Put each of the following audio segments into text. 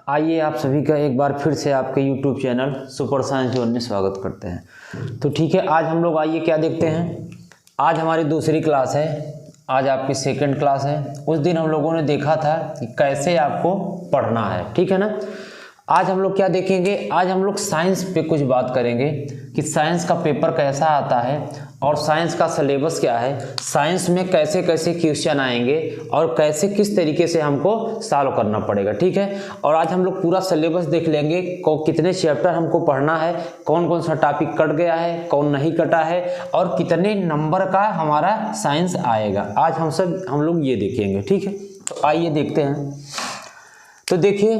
आइए आप सभी का एक बार फिर से आपके YouTube channel super science zone में स्वागत करते हैं। तो ठीक है, आज हम लोग आइए क्या देखते हैं। आज हमारी दूसरी क्लास है, आज आपकी सेकंड क्लास है। उस दिन हम लोगों ने देखा था कि कैसे आपको पढ़ना है, ठीक है ना। आज हम लोग क्या देखेंगे, आज हम लोग साइंस पे कुछ बात करेंगे कि साइंस का पेपर कैसा आता है और साइंस का सिलेबस क्या है, साइंस में कैसे कैसे क्वेश्चन आएंगे और कैसे किस तरीके से हमको सॉल्व करना पड़ेगा, ठीक है। और आज हम लोग पूरा सिलेबस देख लेंगे, कितने चैप्टर हमको पढ़ना है, कौन कौन सा टॉपिक कट गया है, कौन नहीं कटा है और कितने नंबर का हमारा साइंस आएगा। आज हम लोग ये देखेंगे, ठीक है। तो आइए देखते हैं। तो देखिए,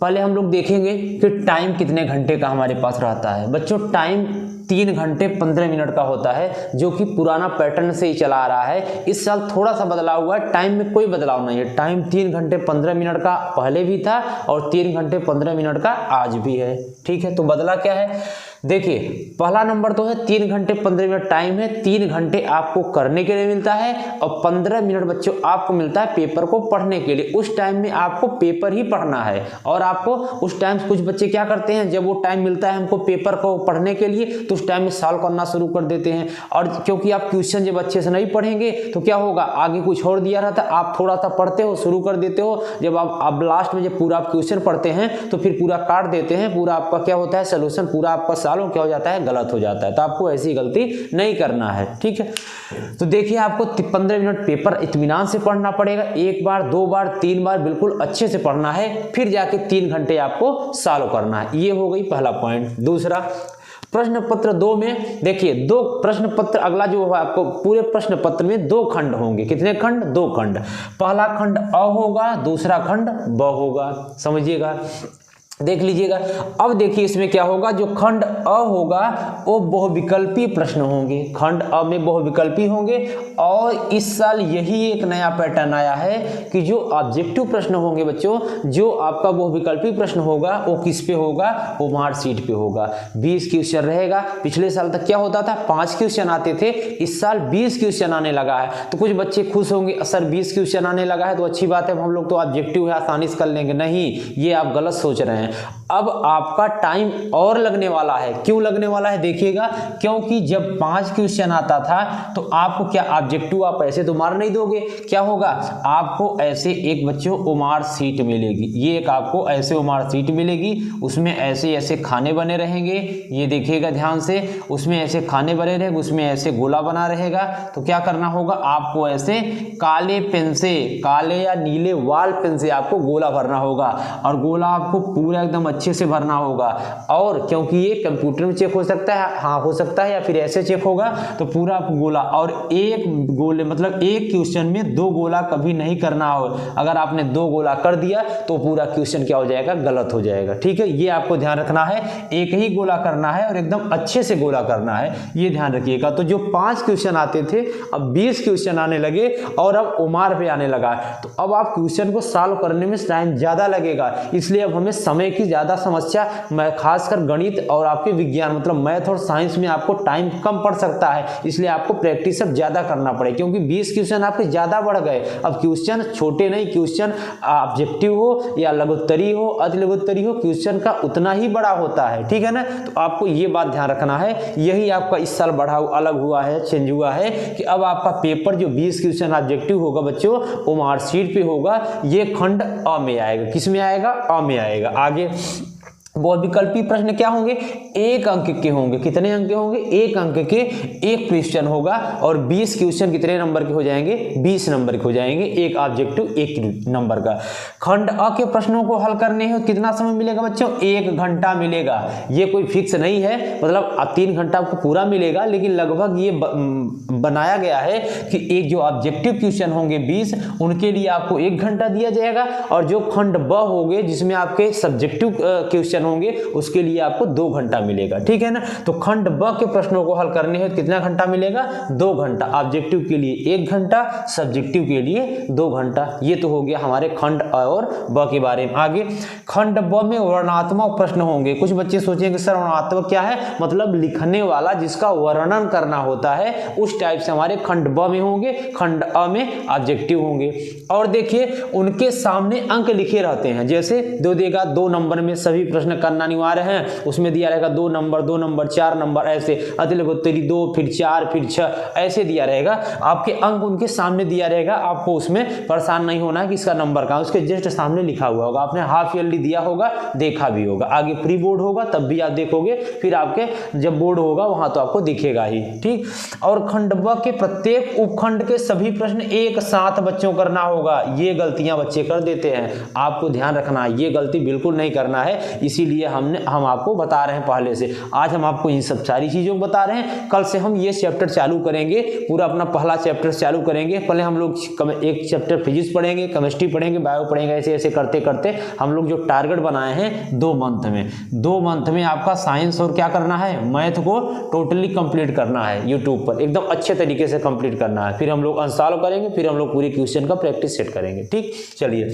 पहले हम लोग देखेंगे कि टाइम कितने घंटे का हमारे पास रहता है। बच्चों, टाइम 3 घंटे 15 मिनट का होता है, जो कि पुराना पैटर्न से ही चला आ रहा है। इस साल थोड़ा सा बदलाव हुआ है, टाइम में कोई बदलाव नहीं है। टाइम 3 घंटे 15 मिनट का पहले भी था और 3 घंटे 15 मिनट का आज भी है, ठीक है। तो बदला क्या है, देखिए पहला नंबर तो है 3 घंटे 15 मिनट टाइम है। 3 घंटे आपको करने के लिए मिलता है और 15 मिनट बच्चों आपको मिलता है पेपर को पढ़ने के लिए। उस टाइम में आपको पेपर ही पढ़ना है और आपको उस टाइम कुछ बच्चे क्या करते हैं, जब वो टाइम मिलता है हमको पेपर को पढ़ने के लिए तो उस टाइम में सॉल्व करना शुरू कर देते हैं। और क्योंकि आप क्वेश्चन जब अच्छे से नहीं पढ़ेंगे तो क्या होगा, आगे कुछ और दिया रहता है, आप थोड़ा सा पढ़ते हो, शुरू कर देते हो, जब आप लास्ट में जब पूरा आप क्वेश्चन पढ़ते हैं तो फिर पूरा काट देते हैं, पूरा आपका क्या होता है सोल्यूशन पूरा आपका क्या हो जाता है, गलत हो जाता है। तो आपको ऐसी गलती नहीं करना है, ठीक है। तो देखिए, आपको 15 मिनट पेपर इत्मीनान से पढ़ना पड़ेगा। 1 बार 2 बार 3 बार बिल्कुल अच्छे से पढ़ना है, फिर जाके 3 घंटे आपको सॉल्व करना है। ये हो गई पहला पॉइंट। दूसरा, प्रश्न पत्र 2 में देखिए 2 प्रश्न पत्र, अगला जो है आपको पूरे प्रश्न पत्र में 2 खंड होंगे। कितने खंड, 2 खंड। पहला खंड अ होगा, दूसरा खंड ब होगा, समझिएगा, देख लीजिएगा। अब देखिए इसमें क्या होगा, जो खंड अ होगा वो बहुविकल्पी प्रश्न होंगे। खंड अ में बहुविकल्पी होंगे और इस साल यही एक नया पैटर्न आया है कि जो ऑब्जेक्टिव प्रश्न होंगे बच्चों, जो आपका बहुविकल्पी प्रश्न होगा वो किस पे होगा, वो मार्कशीट पे होगा। 20 क्वेश्चन रहेगा। पिछले साल तक क्या होता था, 5 क्वेश्चन आते थे, इस साल 20 क्वेश्चन आने लगा है। तो कुछ बच्चे खुश होंगे, सर 20 क्वेश्चन आने लगा है तो अच्छी बात है, हम लोग तो ऑब्जेक्टिव है आसानी से कर लेंगे। नहीं, ये आप गलत सोच रहे हैं। अब आपका टाइम और लगने वाला है। क्यों लगने वाला है, देखिएगा, क्योंकि जब 5 क्वेश्चन आता था तो आपको क्या ऑब्जेक्टिव आप ऐसे तो मार नहीं दोगे, क्या होगा, आपको ऐसे एक बच्चों उमार सीट मिलेगी। ये एक आपको ऐसे उमार सीट मिलेगी, उसमें ऐसे ऐसे खाने बने रहेंगे। ये देखिएगा ध्यान से, उसमें ऐसे खाने बने रहेंगे, उसमें ऐसे गोला बना रहेगा। तो क्या करना होगा, आपको ऐसे काले पेन से, काले या नीले वाल पेन से आपको गोला भरना होगा और गोला आपको पूरा एकदम अच्छे से भरना होगा। और क्योंकि ये कंप्यूटर में चेक हो सकता है, हाँ हो सकता है, या फिर ऐसे चेक होगा, तो पूरा गोला, और एक गोले मतलब एक क्वेश्चन में 2 गोला कभी नहीं करना हो। अगर आपने 2 गोला कर दिया तो पूरा क्वेश्चन क्या हो जाएगा, गलत हो जाएगा, ठीक है। ये आपको ध्यान रखना है, एक ही गोला करना है और एकदम अच्छे से गोला करना है, ये ध्यान रखिएगा। तो जो 5 क्वेश्चन आते थे अब 20 क्वेश्चन आने लगे और अब उमार पे आने लगा। तो अब आप क्वेश्चन को सॉल्व करने में टाइम ज्यादा लगेगा, इसलिए अब हमें समय की ज्यादा समस्या, खासकर गणित और आपके विज्ञान मतलब मैथ और साइंस में आपको टाइम कम पड़ सकता है, इसलिए आपको प्रैक्टिस अब ज्यादा करना पड़ेगा। क्योंकि 20 क्वेश्चन आपके ज्यादा बढ़ गए। अब क्वेश्चन छोटे नहीं, क्वेश्चन ऑब्जेक्टिव हो या लघुत्तरी हो, अति लघुत्तरी हो, क्वेश्चन का उतना ही बड़ा होता है, ठीक है ना। तो आपको ये बात ध्यान रखना है। यही आपका इस साल बढ़ा अलग हुआ है, चेंज हुआ है कि अब आपका पेपर जो 20 क्वेश्चन ऑब्जेक्टिव होगा बच्चों, वो मार्कशीट पे होगा। ये खंड अ में आएगा, किस में आएगा, अ में आएगा। आगे बहुविकल्पी प्रश्न क्या होंगे, 1 अंक के होंगे। कितने अंक के होंगे, 1 अंक के 1 क्वेश्चन होगा और 20 क्वेश्चन कितने नंबर के हो जाएंगे, 20 नंबर के हो जाएंगे। एक ऑब्जेक्टिव 1 नंबर का। खंड अ के प्रश्नों को हल करने में कितना समय मिलेगा बच्चों, 1 घंटा मिलेगा। ये कोई फिक्स नहीं है, मतलब 3 घंटा आपको पूरा मिलेगा, लेकिन लगभग ये बनाया गया है कि एक जो ऑब्जेक्टिव क्वेश्चन होंगे 20, उनके लिए आपको 1 घंटा दिया जाएगा और जो खंड ब होंगे जिसमें आपके सब्जेक्टिव क्वेश्चन क्वेश्चन होंगे उसके लिए आपको 2 घंटा मिलेगा, ठीक है ना। तो खंड ब के प्रश्नों को हल करने हैं कितना घंटा मिलेगा, 2 घंटा। ऑब्जेक्टिव के लिए 1 घंटा, सब्जेक्टिव के लिए 2 घंटा। ये तो हो गया हमारे खंड अ और ब के बारे में। आगे खंड ब में वर्णनात्मक प्रश्न होंगे। कुछ बच्चे सोचेंगे सर वर्णनात्मक क्या है, मतलब लिखने वाला जिसका वर्णन करना होता है, उस टाइप से हमारे खंड ब में होंगे, खंड अ में ऑब्जेक्टिव होंगे। और देखिए उनके सामने अंक लिखे रहते हैं, जैसे दो देगा 2 नंबर में सभी प्रश्न करना अनिवार्य है, उसमें दिया रहेगा 2 नंबर 2 नंबर 4 नंबर, ऐसे अतिलगोत्तरी 2 फिर 4 फिर 6 ऐसे दिया रहेगा। आपके अंक उनके सामने दिया रहेगा, आपको उसमें परेशान नहीं होना है कि इसका नंबर कहाँ, उसके जस्ट सामने लिखा हुआ होगा। आपने हाफ ईयरली दिया होगा, देखा भी होगा। आगे प्री बोर्ड होगा तब भी आप देखोगे, फिर आपके जब बोर्ड होगा वहां तो आपको दिखेगा ही, ठीक। और खंड ब के प्रत्येक उपखंड के सभी प्रश्न एक साथ बच्चों करना होगा। ये गलतियां बच्चे कर देते हैं, आपको ध्यान रखना है, ये गलती बिल्कुल नहीं करना है। इसीलिए हम आपको बता रहे हैं पहले से। आज हम आपको इन सब सारी चीजों को बता रहे हैं। कल से हम ये चैप्टर चालू करेंगे, पूरा अपना पहला चैप्टर चालू करेंगे। पहले हम लोग एक चैप्टर फिजिक्स पढ़ेंगे, केमिस्ट्री पढ़ेंगे, बायो पढ़ेंगे, ऐसे ऐसे करते करते हम लोग जो टारगेट बनाए हैं 2 मंथ में आपका साइंस और क्या करना है, मैथ को टोटली कंप्लीट करना है। यूट्यूब पर एकदम अच्छे तरीके से कंप्लीट करना है। फिर हम लोग अनसॉल्व करेंगे, फिर हम लोग पूरे क्वेश्चन का प्रैक्टिस सेट करेंगे, ठीक। चलिए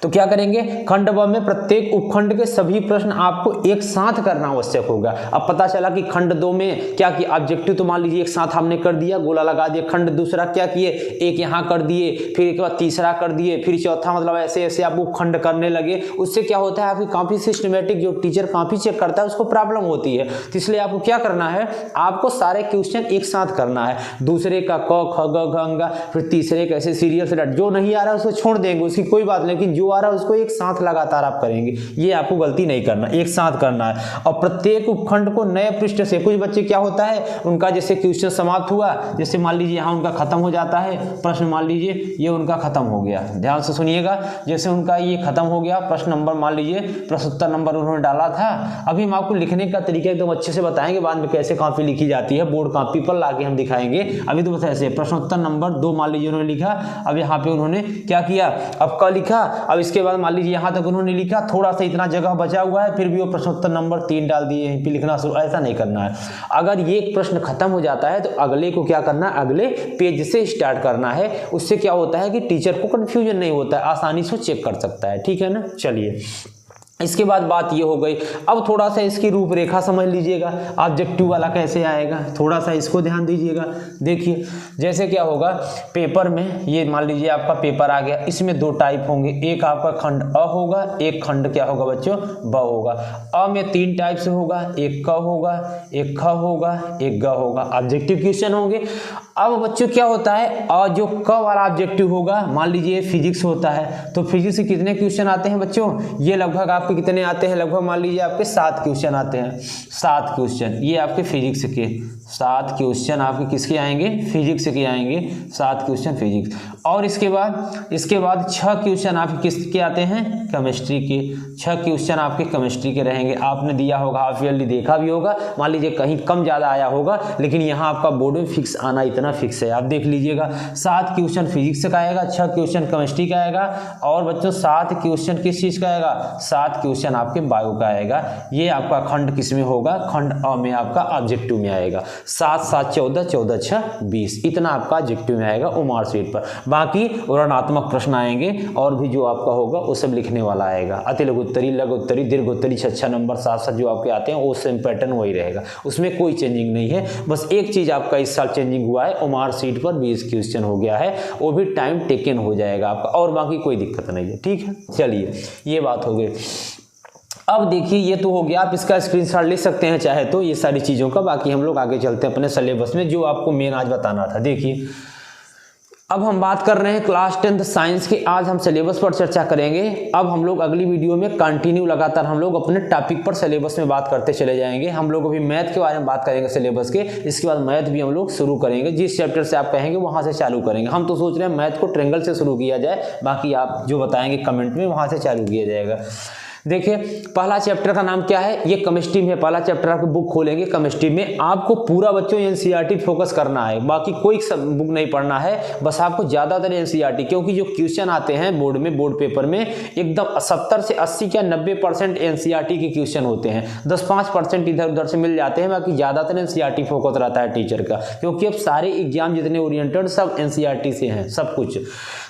तो क्या करेंगे, खंड ब में प्रत्येक उपखंड के सभी प्रश्न आपको एक साथ करना आवश्यक होगा। अब पता चला कि खंड 2 में क्या किया, ऑब्जेक्टिव तो मान लीजिए एक साथ हमने कर दिया, गोला लगा दिया। खंड दूसरा क्या किए, एक यहाँ कर दिए, फिर एक बार तीसरा कर दिए, फिर चौथा, मतलब ऐसे ऐसे आप उपखंड करने लगे। उससे क्या होता है, आपकी कॉपी सिस्टमेटिक जो टीचर कॉपी चेक करता है उसको प्रॉब्लम होती है। तो इसलिए आपको क्या करना है, आपको सारे क्वेश्चन एक साथ करना है। दूसरे का क ख ग घ अंगा, फिर तीसरे का ऐसे सीरियल से जो नहीं आ रहा है उसको छोड़ देंगे, उसकी कोई बात नहीं, लेकिन जो आ रहा है उसको एक साथ लगातार आप करेंगे। ये आपको गलती नहीं करना, एक साथ करना है। और प्रत्येक उपखंड को नए पृष्ठ से, कुछ बच्चे क्या होता है उनका जैसे क्वेश्चन समाप्त हुआ, जैसे मान लीजिए यहाँ उनका खत्म हो जाता है प्रश्न, मान लीजिए ये उनका खत्म हो गया, ध्यान से सुनिएगा, जैसे उनका ये खत्म हो गया प्रश्न नंबर, मान लीजिए प्रश्नोत्तर नंबर उन्होंने डाला था। अभी हम आपको लिखने का तरीका एकदम अच्छे से बताएंगे, बाद में कैसे कॉपी लिखी जाती है, बोर्ड कॉपी पर लाके हम दिखाएंगे। अभी तो बस ऐसे प्रश्नोत्तर नंबर 2 मान लीजिए उन्होंने लिखा, अब यहाँ पे उन्होंने क्या किया, अब क लिखा, अब इसके बाद मान लीजिए यहाँ तक उन्होंने लिखा, थोड़ा सा इतना जगह बचा हुआ है, फिर भी वो प्रश्नोत्तर नंबर 3 डाल दिए, यहीं पे लिखना शुरू। ऐसा नहीं करना है। अगर ये एक प्रश्न खत्म हो जाता है तो अगले को क्या करना है, अगले पेज से स्टार्ट करना है। उससे क्या होता है कि टीचर को कंफ्यूजन नहीं होता है, आसानी से चेक कर सकता है, ठीक है ना। चलिए इसके बाद बात ये हो गई। अब थोड़ा सा इसकी रूपरेखा समझ लीजिएगा, ऑब्जेक्टिव वाला कैसे आएगा, थोड़ा सा इसको ध्यान दीजिएगा। देखिए जैसे क्या होगा, पेपर में ये मान लीजिए आपका पेपर आ गया, इसमें 2 टाइप होंगे, एक आपका खंड अ होगा, एक खंड क्या होगा बच्चों, ब होगा। अ में 3 टाइप से होगा, एक क होगा, एक ख होगा, एक ग होगा, ऑब्जेक्टिव क्वेश्चन होंगे। अब बच्चों क्या होता है, जो क वाला ऑब्जेक्टिव होगा, मान लीजिए फिजिक्स होता है, तो फिजिक्स से कितने क्वेश्चन आते हैं बच्चों, ये लगभग आपके कितने आते हैं, लगभग मान लीजिए आपके 7 क्वेश्चन आते हैं। 7 क्वेश्चन ये आपके फिजिक्स के, 7 क्वेश्चन आपके किसके आएंगे, फिजिक्स के आएंगे, 7 क्वेश्चन फिजिक्स। और इसके बाद 6 क्वेश्चन आपके किसके आते हैं, केमिस्ट्री के। 6 क्वेश्चन आपके केमिस्ट्री के रहेंगे। आपने दिया होगा, हाफ ईयरली देखा भी होगा, मान लीजिए कहीं कम ज़्यादा आया होगा, लेकिन यहाँ आपका बोर्ड में फिक्स आना इतना फिक्स है, आप देख लीजिएगा। 7 क्वेश्चन फिजिक्स का आएगा, 6 क्वेश्चन केमिस्ट्री का आएगा, और बच्चों 7 क्वेश्चन किस चीज़ का आएगा, 7 क्वेश्चन आपके बायो का आएगा। ये आपका खंड किस में होगा, खंड अ में आपका ऑब्जेक्टिव में आएगा। 7 7 14, 14 6 20, इतना आपका ऑब्जेक्टिव में आएगा ओ मार्कशीट पर। बाकी वर्णनात्मक प्रश्न आएंगे और भी जो आपका होगा वो सब लिखने वाला आएगा। अति लघुत्तरी, लघुत्तरी, दीर्घोत्तरी, 6 नंबर 7 जो आपके आते हैं वो सेम पैटर्न वही रहेगा, उसमें कोई चेंजिंग नहीं है। बस एक चीज आपका इस साल चेंजिंग हुआ है, ओ मार्कशीट पर 20 क्वेश्चन हो गया है, वो भी टाइम टेकन हो जाएगा आपका, और बाकी कोई दिक्कत नहीं है, ठीक है। चलिए ये बात हो गई। अब देखिए ये तो हो गया, आप इसका स्क्रीनशॉट ले सकते हैं चाहे तो, ये सारी चीज़ों का। बाकी हम लोग आगे चलते हैं अपने सिलेबस में, जो आपको मेन आज बताना था। देखिए अब हम बात कर रहे हैं क्लास 10th साइंस की, आज हम सिलेबस पर चर्चा करेंगे। अब हम लोग अगली वीडियो में कंटिन्यू लगातार हम लोग अपने टॉपिक पर सिलेबस में बात करते चले जाएंगे। हम लोग अभी मैथ के बारे में बात करेंगे सिलेबस के, इसके बाद मैथ भी हम लोग शुरू करेंगे। जिस चैप्टर से आप कहेंगे वहाँ से चालू करेंगे। हम तो सोच रहे हैं मैथ को ट्रायंगल से शुरू किया जाए, बाकी आप जो बताएंगे कमेंट में वहाँ से चालू किया जाएगा। देखिए पहला चैप्टर का नाम क्या है, ये केमिस्ट्री में पहला चैप्टर आपको बुक खोलेंगे केमिस्ट्री में, आपको पूरा बच्चों एनसीईआरटी फोकस करना है, बाकी कोई बुक नहीं पढ़ना है, बस आपको ज्यादातर एनसीईआरटी, क्योंकि जो क्वेश्चन आते हैं बोर्ड में, बोर्ड पेपर में एकदम 70 से 80 या 90% एनसीईआरटी के क्वेश्चन होते हैं, 10-5% इधर उधर से मिल जाते हैं, बाकी ज्यादातर एनसीईआरटी फोकस रहता है टीचर का, क्योंकि अब सारे एग्जाम जितने ओरिएंटेड सब एनसीईआरटी से हैं सब कुछ।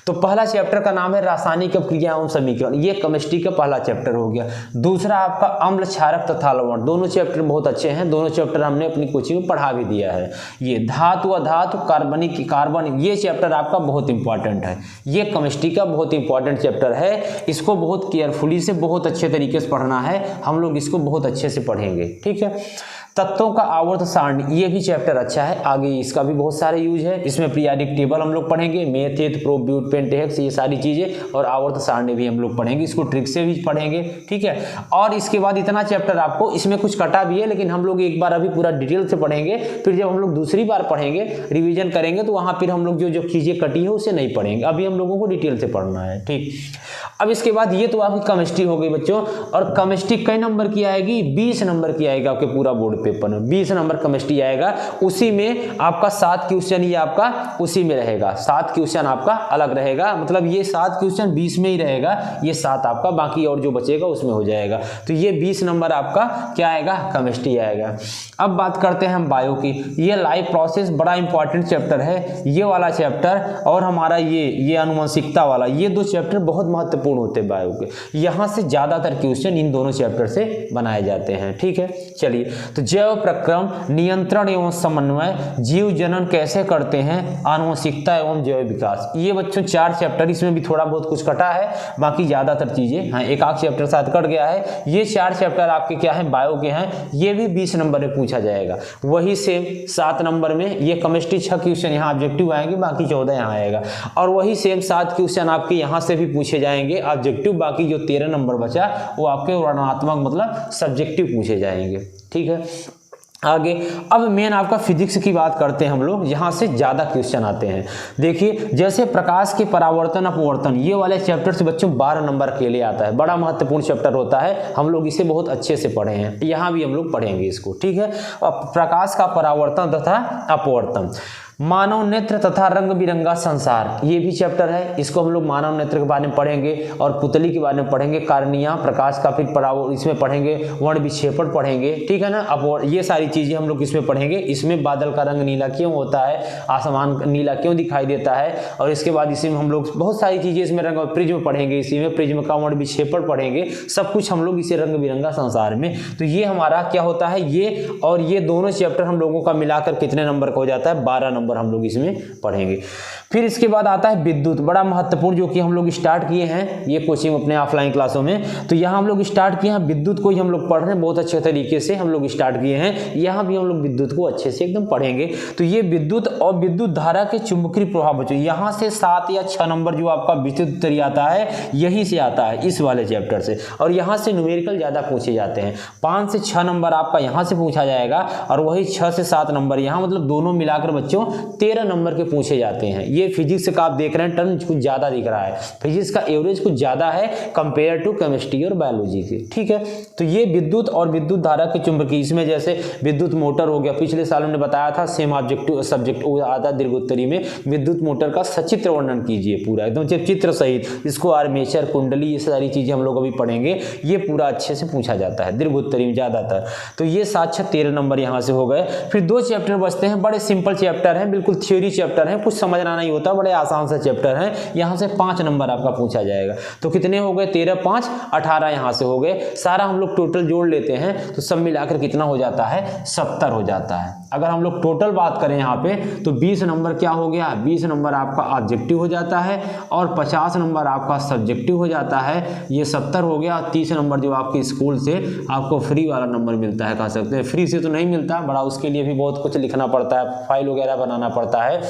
तो पहला चैप्टर का नाम है रासायनिक क्रिया एवं समीकरण, ये केमिस्ट्री का पहला चैप्टर हो गया। दूसरा आपका अम्ल, क्षारक तथा लवण, दोनों चैप्टर बहुत अच्छे हैं, दोनों चैप्टर हमने अपनी कोचिंग में पढ़ा भी दिया है। ये धातु अधातु कार्बनिक कार्बन, ये चैप्टर आपका बहुत इंपॉर्टेंट है, ये केमिस्ट्री का बहुत इंपॉर्टेंट चैप्टर है, इसको बहुत केयरफुली से बहुत अच्छे तरीके से पढ़ना है, हम लोग इसको बहुत अच्छे से पढ़ेंगे, ठीक है। तत्वों का आवर्त सारणी, ये भी चैप्टर अच्छा है, आगे इसका भी बहुत सारे यूज है, इसमें पीरियोडिक टेबल हम लोग पढ़ेंगे, मेथड, प्रोब्यूट, पेंटेक्स, ये सारी चीजें, और आवर्त सारणी भी हम लोग पढ़ेंगे, इसको ट्रिक से भी पढ़ेंगे, ठीक है। और इसके बाद इतना चैप्टर आपको इसमें कुछ कटा भी है, लेकिन हम लोग एक बार अभी पूरा डिटेल से पढ़ेंगे, फिर जब हम लोग दूसरी बार पढ़ेंगे रिविजन करेंगे तो वहां फिर हम लोग जो चीजें कटी है उसे नहीं पढ़ेंगे, अभी हम लोगों को डिटेल से पढ़ना है, ठीक। अब इसके बाद ये तो आपकी केमिस्ट्री हो गई बच्चों, और केमिस्ट्री कई नंबर की आएगी, 20 नंबर की आएगी आपके पूरा बोर्ड पेपर में, 20 नंबर केमिस्ट्री आएगा, उसी में आपका 7 क्वेश्चन ये आपका उसी में रहेगा, 7 क्वेश्चन आपका अलग रहेगा, मतलब ये 7 क्वेश्चन 20 में ही रहेगा, ये 7 आपका बाकी और जो बचेगा उसमें हो जाएगा, तो ये 20 नंबर आपका क्या आएगा, केमिस्ट्री आएगा। अब बात करते हैं हम बायो की, ये लाइफ प्रोसेस बड़ा इंपॉर्टेंट चैप्टर है, ये वाला चैप्टर और हमारा ये आनुवंशिकता वाला, ये 2 चैप्टर बहुत महत्वपूर्ण होते हैं बायो के, यहाँ से ज्यादातर क्वेश्चन इन दोनों चैप्टर से बनाए जाते हैं, ठीक है। चलिए, तो जैव प्रक्रम, नियंत्रण एवं समन्वय, जीव जनन कैसे करते हैं, आनुवंशिकता एवं जैव विकास, ये बच्चों 4 चैप्टर, इसमें भी थोड़ा बहुत कुछ कटा है, बाकी ज्यादातर चीजें हाँ एक आध चैप्टर साथ कट गया है, ये 4 चैप्टर आपके क्या है, बायो के हैं, ये भी 20 नंबर में पूछा जाएगा, वही सेम 7 नंबर में ये केमिस्ट्री 6 क्वेश्चन यहाँ ऑब्जेक्टिव आएंगे, बाकी 14 यहाँ आएगा, और वही सेम 7 क्वेश्चन आपके यहाँ से भी पूछे जाएंगे ऑब्जेक्टिव, बाकी जो 13 नंबर बचा वो आपके वर्णनात्मक मतलब सब्जेक्टिव पूछे जाएंगे, ठीक है। आगे अब मेन आपका फिजिक्स की बात करते हैं हम लोग, यहाँ से ज़्यादा क्वेश्चन आते हैं। देखिए जैसे प्रकाश के परावर्तन अपवर्तन, ये वाले चैप्टर से बच्चों 12 नंबर के लिए आता है, बड़ा महत्वपूर्ण चैप्टर होता है, हम लोग इसे बहुत अच्छे से पढ़े हैं, यहाँ भी हम लोग पढ़ेंगे इसको, ठीक है। प्रकाश का परावर्तन तथा अपवर्तन, मानव नेत्र तथा रंग बिरंगा संसार, ये भी चैप्टर है, इसको हम लोग मानव नेत्र के बारे में पढ़ेंगे और पुतली के बारे में पढ़ेंगे, कारणियां, प्रकाश का फिर इसमें पढ़ेंगे, वर्ण विक्षेपण पढ़ेंगे, ठीक है ना। अब ये सारी चीजें हम लोग इसमें पढ़ेंगे, इसमें बादल का रंग नीला क्यों होता है, आसमान नीला क्यों दिखाई देता है, और इसके बाद इसी में हम लोग बहुत सारी चीजें इसमें रंग, प्रिज्म पढ़ेंगे, इसी में प्रिज्म का वर्ण विक्षेपण पढ़ेंगे, सब कुछ हम लोग इसे रंग बिरंगा संसार में। तो ये हमारा क्या होता है, ये और ये दोनों चैप्टर हम लोगों का मिलाकर कितने नंबर का हो जाता है, 12 नंबर हम लोग इसमें पढ़ेंगे। फिर इसके बाद आता है विद्युत, बड़ा महत्वपूर्ण, जो कि हम लोग स्टार्ट किए हैं ये कोचिंग अपने ऑफलाइन क्लासों में, तो यहाँ हम लोग स्टार्ट किए हैं विद्युत को ही हम लोग पढ़ रहे हैं, बहुत अच्छे तरीके से हम लोग स्टार्ट किए हैं, यहाँ भी हम लोग विद्युत को अच्छे से एकदम पढ़ेंगे। तो ये विद्युत और विद्युत धारा के चुंबकीय प्रभाव बच्चों, यहाँ से 7 या 6 नंबर जो आपका विद्युत उत्तरी आता है यही से आता है, इस वाले चैप्टर से, और यहाँ से न्यूमेरिकल ज्यादा पूछे जाते हैं, 5 से 6 नंबर आपका यहाँ से पूछा जाएगा, और वही 6 से 7 नंबर यहाँ, मतलब दोनों मिलाकर बच्चों 13 नंबर के पूछे जाते हैं। ये फिजिक्स का आप देख रहे हैं टर्म कुछ ज्यादा दिख रहा है, फिजिक्स का एवरेज कुछ ज्यादा है कंपेयर टू केमिस्ट्री और बायोलॉजी के, ठीक है। तो ये विद्युत और विद्युत धारा के चुंबकीय, इसमें जैसे विद्युत मोटर हो गया, पिछले साल हमने बताया था, सेम ऑब्जेक्टिव सब्जेक्ट आता दीर्घोत्तरी में, विद्युत मोटर का सचित्र वर्णन कीजिए पूरा एकदम चित्र सहित, इसको आर्मेचर, कुंडली, ये सारी चीजें हम लोग अभी पढ़ेंगे, ये पूरा अच्छे से पूछा जाता है दीर्घोत्तरी में ज्यादातर। तो ये 7 6 13 नंबर यहाँ से हो गए। फिर 2 चैप्टर बचते हैं, बड़े सिंपल चैप्टर हैं, बिल्कुल थ्योरी चैप्टर है, कुछ समझना नहीं होता, बड़े आसान से चैप्टर है, यहाँ से 5 नंबर आपका पूछा जाएगा। तो कितने हो गए, 13 5 18 यहाँ से हो गए, सारा हम लोग टोटल जोड़ लेते हैं तो सब मिलाकर कितना हो जाता है, 70 हो जाता है। अगर हम लोग टोटल बात करें यहाँ पे तो 20 नंबर क्या हो गया, 20 नंबर आपका ऑब्जेक्टिव हो जाता है और 50 नंबर आपका सब्जेक्टिव हो जाता है, ये 70 हो गया। 30 नंबर जो आपके स्कूल से आपको फ्री वाला नंबर मिलता है, कह सकते हैं फ्री से तो नहीं मिलता, बड़ा उसके लिए भी बहुत कुछ लिखना पड़ता है, फाइल वगैरह बनाना पड़ता है।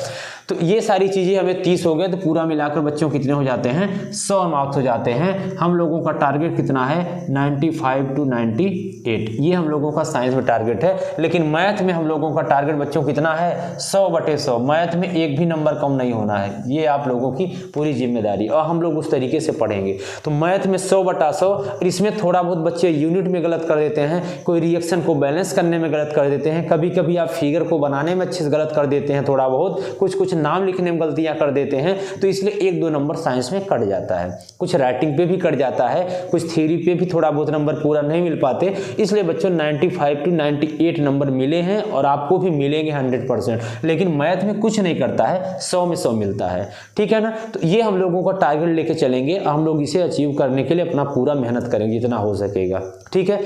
तो ये सारी चीज़ें हमें 30 हो गए तो पूरा मिलाकर बच्चों कितने हो जाते हैं, 100 मार्क्स हो जाते हैं। हम लोगों का टारगेट कितना है, 95 to 98, ये हम लोगों का साइंस में टारगेट है। लेकिन मैथ में हम लोगों का टारगेट बच्चों कितना है, 100/100। मैथ में एक भी नंबर कम नहीं होना है, ये आप लोगों की पूरी जिम्मेदारी, और हम लोग उस तरीके से पढ़ेंगे। तो मैथ में 100/100, इसमें थोड़ा बहुत बच्चे यूनिट में गलत कर देते हैं, कोई रिएक्शन को बैलेंस करने में गलत कर देते हैं, कभी कभी आप फिगर को बनाने में अच्छे से गलत कर देते हैं, थोड़ा बहुत कुछ नाम लिखने में गलतियां कर देते हैं, तो इसलिए 1-2 नंबर साइंस में कट जाता है, कुछ राइटिंग पे भी कट जाता है, कुछ थ्योरी पे भी थोड़ा बहुत नंबर पूरा नहीं मिल पाते। इसलिए बच्चों 95 to 98 नंबर मिले हैं और आपको भी मिलेंगे 100%। लेकिन मैथ में कुछ नहीं करता है, 100 में 100 मिलता है, ठीक है ना। तो ये हम लोगों का टारगेट लेके चलेंगे, हम लोग इसे अचीव करने के लिए अपना पूरा मेहनत करेंगे जितना हो सकेगा, ठीक है।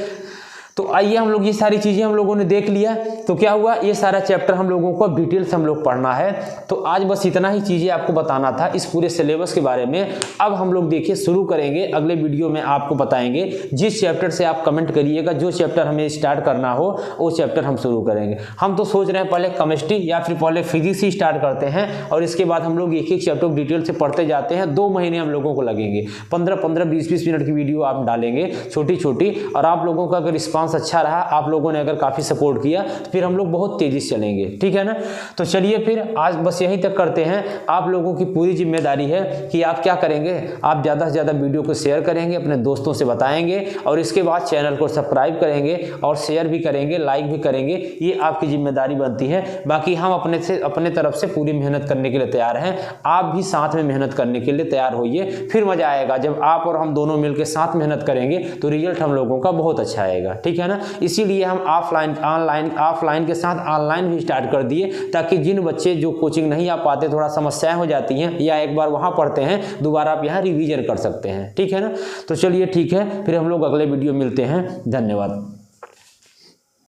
तो आइए हम लोग ये सारी चीज़ें हम लोगों ने देख लिया, तो क्या हुआ, ये सारा चैप्टर हम लोगों को डिटेल से हम लोग पढ़ना है। तो आज बस इतना ही चीज़ें आपको बताना था इस पूरे सिलेबस के बारे में। अब हम लोग देखिए शुरू करेंगे, अगले वीडियो में आपको बताएंगे जिस चैप्टर से आप कमेंट करिएगा, जो चैप्टर हमें स्टार्ट करना हो वो चैप्टर हम शुरू करेंगे। हम तो सोच रहे हैं पहले केमिस्ट्री या फिर पहले फिजिक्स ही स्टार्ट करते हैं और इसके बाद हम लोग एक एक चैप्टर डिटेल से पढ़ते जाते हैं। 2 महीने हम लोगों को लगेंगे, 15-15, 20-20 मिनट की वीडियो आप डालेंगे छोटी छोटी, और आप लोगों का अगर रिस्पांस अच्छा रहा, आप लोगों ने अगर काफ़ी सपोर्ट किया, तो फिर हम लोग बहुत तेज़ी से चलेंगे, ठीक है ना। तो चलिए फिर आज बस यहीं तक करते हैं। आप लोगों की पूरी जिम्मेदारी है कि आप क्या करेंगे, आप ज़्यादा से ज़्यादा वीडियो को शेयर करेंगे, अपने दोस्तों से बताएंगे, और इसके बाद चैनल को सब्सक्राइब करेंगे और शेयर भी करेंगे, लाइक भी करेंगे, ये आपकी जिम्मेदारी बनती है। बाकी हम अपने तरफ से पूरी मेहनत करने के लिए तैयार हैं, आप भी साथ में मेहनत करने के लिए तैयार होइए, फिर मज़ा आएगा। जब आप और हम दोनों मिलकर साथ मेहनत करेंगे तो रिजल्ट हम लोगों का बहुत अच्छा आएगा, ठीक है ना। इसीलिए हम ऑफलाइन के साथ ऑनलाइन भी स्टार्ट कर दिए, ताकि जिन बच्चे जो कोचिंग नहीं आ पाते, थोड़ा समस्याएं हो जाती हैं, या एक बार वहां पढ़ते हैं, दोबारा आप यहाँ रिवीजन कर सकते हैं, ठीक है ना। तो चलिए ठीक है, फिर हम लोग अगले वीडियो मिलते हैं, धन्यवाद।